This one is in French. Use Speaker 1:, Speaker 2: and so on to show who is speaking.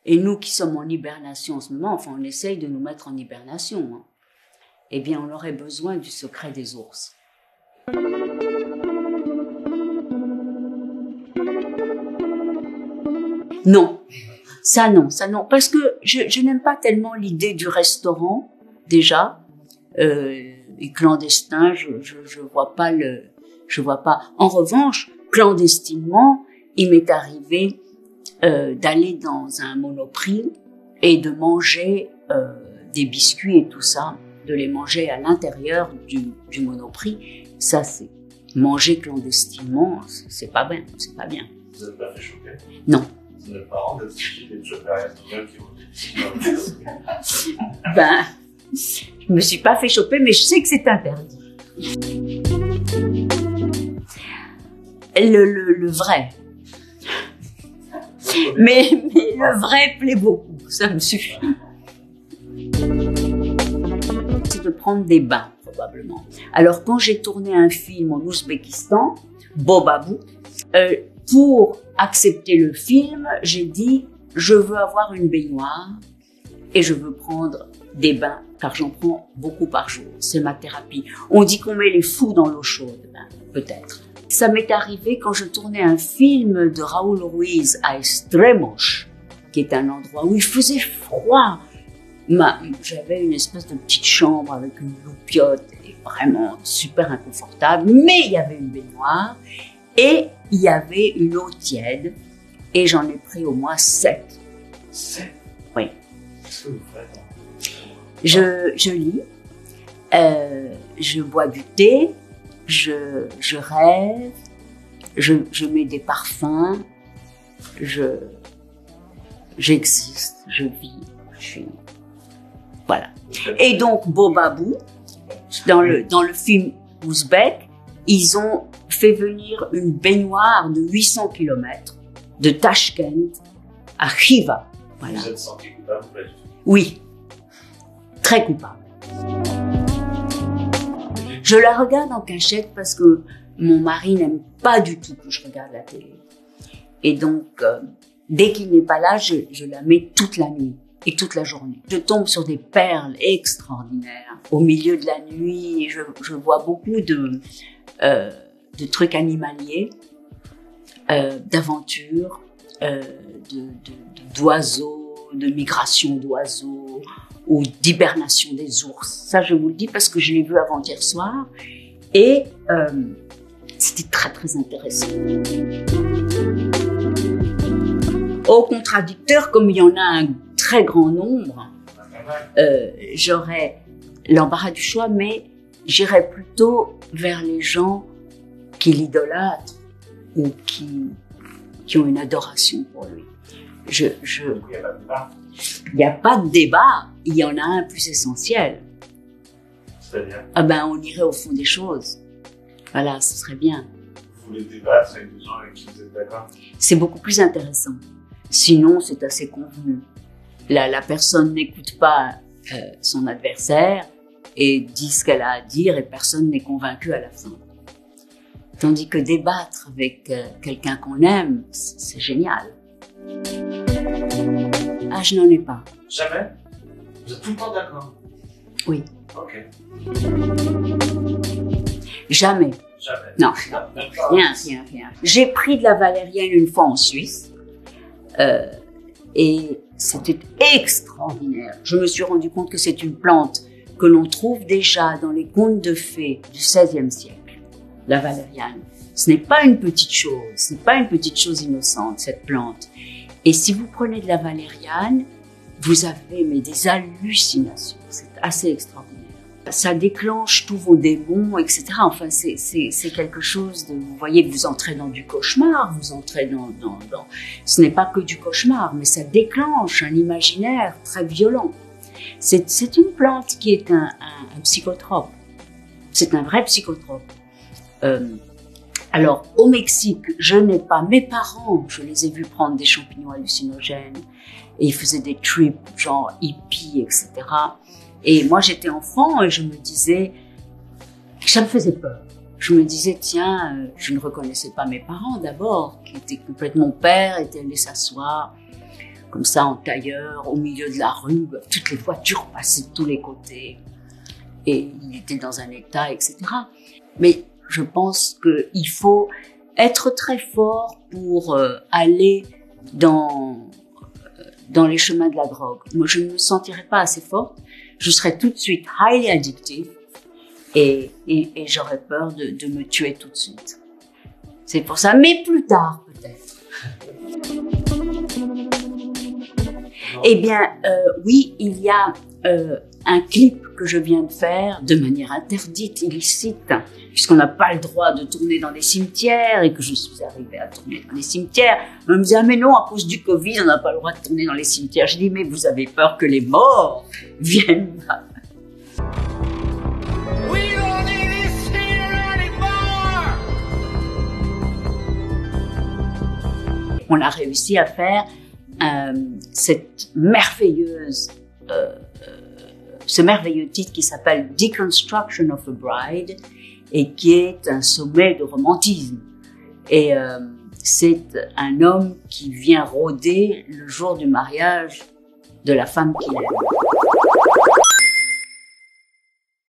Speaker 1: Et nous qui sommes en hibernation en ce moment, enfin on essaye de nous mettre en hibernation, hein, eh bien on aurait besoin du secret des ours. Non, ça non, parce que je n'aime pas tellement l'idée du restaurant, déjà, et clandestin, je vois pas. En revanche, clandestinement, il m'est arrivé d'aller dans un Monoprix et de manger des biscuits et tout ça, de les manger à l'intérieur du Monoprix. Ça, c'est manger clandestinement, c'est pas bien, c'est pas bien.
Speaker 2: Vous n'êtes pas fait choper?
Speaker 1: Non.
Speaker 2: Vous n'êtes pas rendu de choper à restaurant qui ont des biscuits?
Speaker 1: Ben, je me suis pas fait choper, mais je sais que c'est interdit. Le vrai. Mais le vrai plaît beaucoup, ça me suffit. C'est de prendre des bains, probablement. Alors, quand j'ai tourné un film en Ouzbékistan, Bobabou, pour accepter le film, j'ai dit, je veux avoir une baignoire et je veux prendre des bains, car j'en prends beaucoup par jour. C'est ma thérapie. On dit qu'on met les fous dans l'eau chaude, ben, peut-être. Ça m'est arrivé quand je tournais un film de Raoul Ruiz à Estremoz, qui est un endroit où il faisait froid. J'avais une espèce de petite chambre avec une loupiote, et vraiment super inconfortable, mais il y avait une baignoire et il y avait une eau tiède et j'en ai pris au moins 7.
Speaker 2: 7?
Speaker 1: Oui.
Speaker 2: Qu'est-ce que vous faites?
Speaker 1: Je lis, je bois du thé, je rêve, je mets des parfums, j'existe, je vis, je suis... Voilà. Et donc, Bobabou, dans le film ouzbek, ils ont fait venir une baignoire de 800 km de Tashkent à Khiva. Voilà.
Speaker 2: Vous êtes senti coupable ou pas du tout?
Speaker 1: Oui, très coupable. Je la regarde en cachette parce que mon mari n'aime pas du tout que je regarde la télé. Et donc, dès qu'il n'est pas là, je la mets toute la nuit et toute la journée. Je tombe sur des perles extraordinaires. Au milieu de la nuit, je vois beaucoup de trucs animaliers, d'aventures, d'oiseaux, de migration d'oiseaux ou d'hibernation des ours. Ça, je vous le dis parce que je l'ai vu avant-hier soir et c'était très très intéressant. Au contradicteur, comme il y en a un très grand nombre, j'aurais l'embarras du choix, mais j'irais plutôt vers les gens qui l'idolâtrent ou qui ont une adoration pour lui. Il n'y a pas de débat, il y en a un plus essentiel.
Speaker 2: C'est-à-dire?
Speaker 1: Ah ben, on irait au fond des choses. Voilà, ce serait bien.
Speaker 2: Vous voulez débattre avec des gens avec qui vous êtes d'accord?
Speaker 1: C'est beaucoup plus intéressant. Sinon, c'est assez convenu. La personne n'écoute pas son adversaire et dit ce qu'elle a à dire et personne n'est convaincu à la fin. Tandis que débattre avec quelqu'un qu'on aime, c'est génial. Ah, je n'en ai pas.
Speaker 2: Jamais? Vous êtes tout le temps d'accord?
Speaker 1: Oui.
Speaker 2: Ok.
Speaker 1: Jamais.
Speaker 2: Jamais?
Speaker 1: Non. Rien. J'ai pris de la valériane une fois en Suisse. Et c'était extraordinaire. Je me suis rendu compte que c'est une plante que l'on trouve déjà dans les contes de fées du XVIe siècle. La valériane. Ce n'est pas une petite chose. Ce n'est pas une petite chose innocente, cette plante. Et si vous prenez de la valériane, vous avez des hallucinations. C'est assez extraordinaire. Ça déclenche tous vos démons, etc. Enfin, c'est quelque chose de... Vous voyez, vous entrez dans du cauchemar, vous entrez dans... Ce n'est pas que du cauchemar, mais ça déclenche un imaginaire très violent. C'est une plante qui est un psychotrope. C'est un vrai psychotrope. Alors, au Mexique, je n'ai pas... Mes parents, je les ai vus prendre des champignons hallucinogènes et ils faisaient des trips genre hippie, etc. Et moi, j'étais enfant et je me disais... Ça me faisait peur. Je me disais, tiens, je ne reconnaissais pas mes parents d'abord, qui étaient complètement... Mon père était allé s'asseoir comme ça en tailleur, au milieu de la rue, toutes les voitures passaient de tous les côtés. Et il était dans un état, etc. Mais je pense qu'il faut être très fort pour aller dans les chemins de la drogue. Moi, je ne me sentirais pas assez forte. Je serais tout de suite highly addictive et j'aurais peur de me tuer tout de suite. C'est pour ça, mais plus tard peut-être. Eh bien, oui, il y a un clip que je viens de faire de manière interdite, illicite, puisqu'on n'a pas le droit de tourner dans les cimetières et que je suis arrivée à tourner dans les cimetières. On me disait, ah, mais non, à cause du Covid, on n'a pas le droit de tourner dans les cimetières. Je dis, mais vous avez peur que les morts viennent. On a réussi à faire cette merveilleuse ce merveilleux titre qui s'appelle Deconstruction of a Bride et qui est un sommet de romantisme. Et c'est un homme qui vient rôder le jour du mariage de la femme qu'il aime.